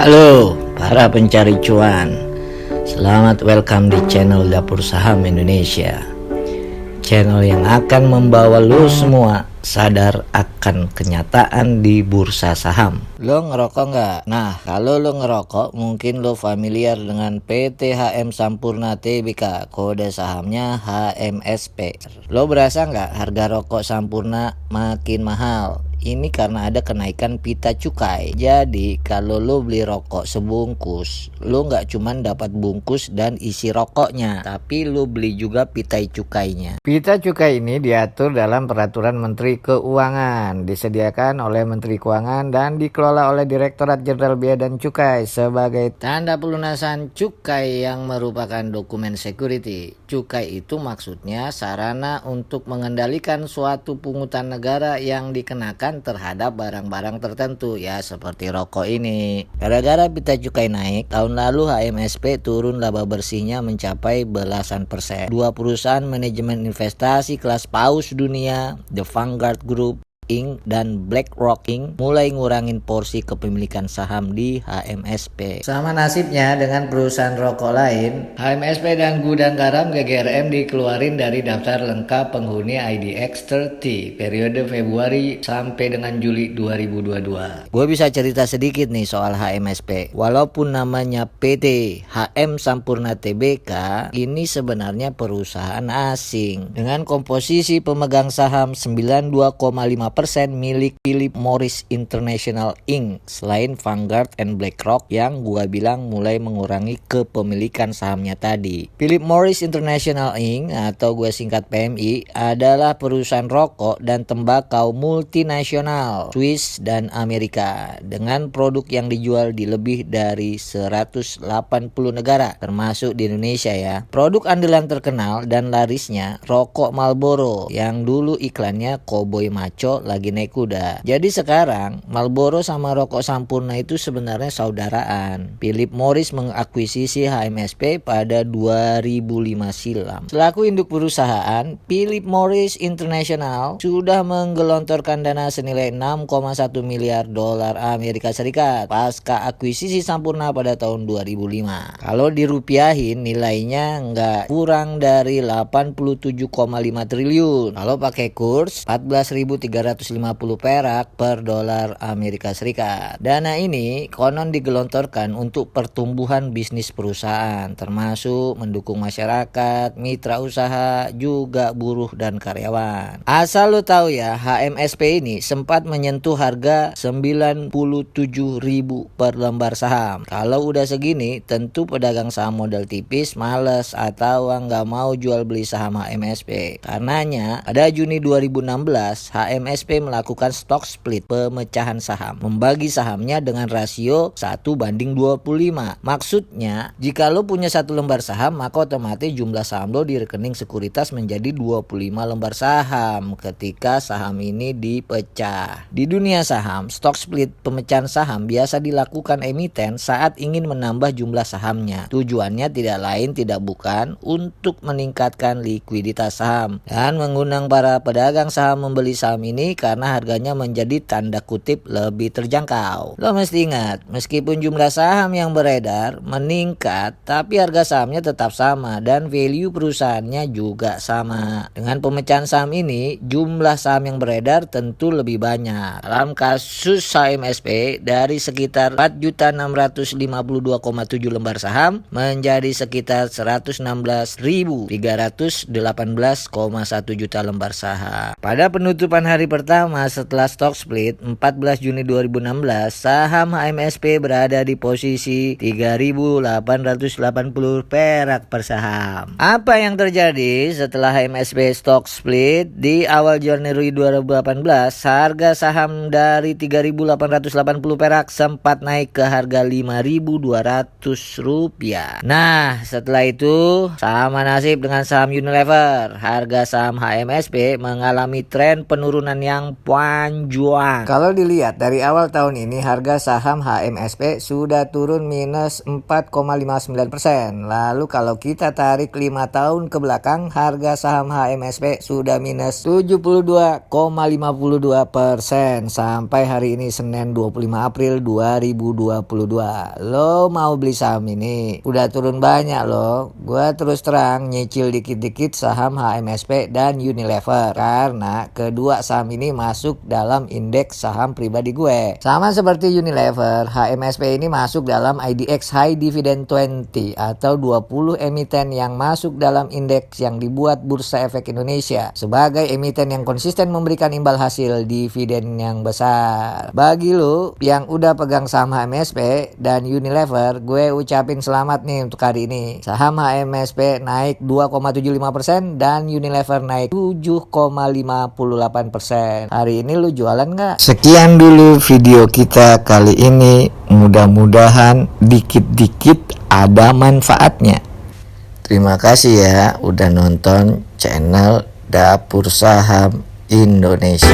Halo para pencari cuan, selamat welcome di channel Dapur Saham Indonesia. Channel yang akan membawa lo semua sadar akan kenyataan di bursa saham. Lo ngerokok nggak? Nah, kalau lo ngerokok mungkin lo familiar dengan PT HM Sampurna Tbk, kode sahamnya HMSP. Lo berasa nggak harga rokok Sampurna makin mahal? Ini karena ada kenaikan pita cukai. Jadi kalau lo beli rokok sebungkus, lo nggak cuman dapat bungkus dan isi rokoknya, tapi lo beli juga pita cukainya. Pita cukai ini diatur dalam peraturan Menteri Keuangan, disediakan oleh Menteri Keuangan dan dikelola oleh Direktorat Jenderal Bea dan Cukai sebagai tanda pelunasan cukai yang merupakan dokumen security. Cukai itu maksudnya sarana untuk mengendalikan suatu pungutan negara yang dikenakan terhadap barang-barang tertentu, ya seperti rokok ini. Gara-gara pita cukai naik, tahun lalu HMSP turun laba bersihnya mencapai belasan persen. Dua perusahaan manajemen investasi kelas paus dunia, The Vanguard Group Inc. dan BlackRock Inc. mulai ngurangin porsi kepemilikan saham di HMSP. Sama nasibnya dengan perusahaan rokok lain, HMSP dan Gudang Garam GGRM dikeluarin dari daftar lengkap penghuni IDX 30 periode Februari sampai dengan Juli 2022. Gue bisa cerita sedikit nih soal HMSP. Walaupun namanya PT HM Sampurna Tbk, ini sebenarnya perusahaan asing dengan komposisi pemegang saham 92,5% milik Philip Morris International Inc. selain Vanguard and BlackRock yang gua bilang mulai mengurangi kepemilikan sahamnya tadi. Philip Morris International Inc. atau gua singkat PMI adalah perusahaan rokok dan tembakau multinasional Swiss dan Amerika dengan produk yang dijual di lebih dari 180 negara termasuk di Indonesia ya. Produk andalan terkenal dan larisnya rokok Marlboro yang dulu iklannya Cowboy Maco lagi naik kuda. Jadi sekarang Marlboro sama rokok Sampurna itu sebenarnya saudaraan. Philip Morris mengakuisisi HMSP pada 2005 silam. Selaku induk perusahaan, Philip Morris International sudah menggelontorkan dana senilai 6,1 miliar dolar Amerika Serikat pasca akuisisi Sampurna pada tahun 2005. Kalau dirupiahin nilainya nggak kurang dari 87,5 triliun. Kalau pakai kurs 14.350 perak per dolar Amerika Serikat. Dana ini konon digelontorkan untuk pertumbuhan bisnis perusahaan, termasuk mendukung masyarakat, mitra usaha, juga buruh dan karyawan. Asal lo tahu ya, HMSP ini sempat menyentuh harga 97.000 per lembar saham. Kalau udah segini, tentu pedagang saham modal tipis males atau nggak mau jual beli saham HMSP. Karenanya, pada Juni 2016, HMSP melakukan stock split, pemecahan saham, membagi sahamnya dengan rasio 1:25. Maksudnya, jika lo punya satu lembar saham, maka otomatis jumlah saham lo di rekening sekuritas menjadi 25 lembar saham ketika saham ini dipecah. Di dunia saham, stock split, pemecahan saham biasa dilakukan emiten saat ingin menambah jumlah sahamnya. Tujuannya tidak lain tidak bukan untuk meningkatkan likuiditas saham dan mengundang para pedagang saham membeli saham ini karena harganya menjadi tanda kutip lebih terjangkau. Lo mesti ingat, meskipun jumlah saham yang beredar meningkat, tapi harga sahamnya tetap sama dan value perusahaannya juga sama. Dengan pemecahan saham ini, jumlah saham yang beredar tentu lebih banyak. Dalam kasus HMSP, dari sekitar 4.652,7 lembar saham menjadi sekitar 116.318,1 juta lembar saham. Pada penutupan hari pertama setelah stock split 14 Juni 2016, saham HMSP berada di posisi 3.880 perak per saham. Apa yang terjadi setelah HMSP stock split? Di awal Januari 2018, harga saham dari 3.880 perak sempat naik ke harga 5.200 rupiah. Nah, setelah itu sama nasib dengan saham Unilever. Harga saham HMSP mengalami tren penurunan yang yang panjang. Kalau dilihat dari awal tahun ini harga saham HMSP sudah turun minus 4,59%. Lalu kalau kita tarik 5 tahun ke belakang harga saham HMSP sudah minus 72,52% sampai hari ini Senin 25 April 2022. Lo mau beli saham ini? Udah turun banyak loh. Gua terus terang nyicil dikit-dikit saham HMSP dan Unilever karena kedua saham ini masuk dalam indeks saham pribadi gue. Sama seperti Unilever, HMSP ini masuk dalam IDX High Dividend 20 atau 20 emiten yang masuk dalam indeks yang dibuat Bursa Efek Indonesia sebagai emiten yang konsisten memberikan imbal hasil dividen yang besar. Bagi lu yang udah pegang saham HMSP dan Unilever, gue ucapin selamat nih untuk hari ini. Saham HMSP naik 2,75% dan Unilever naik 7,58%. Hari ini lu jualan nggak? Sekian dulu video kita kali ini. Mudah-mudahan dikit-dikit ada manfaatnya. Terima kasih ya udah nonton channel Dapur Saham Indonesia.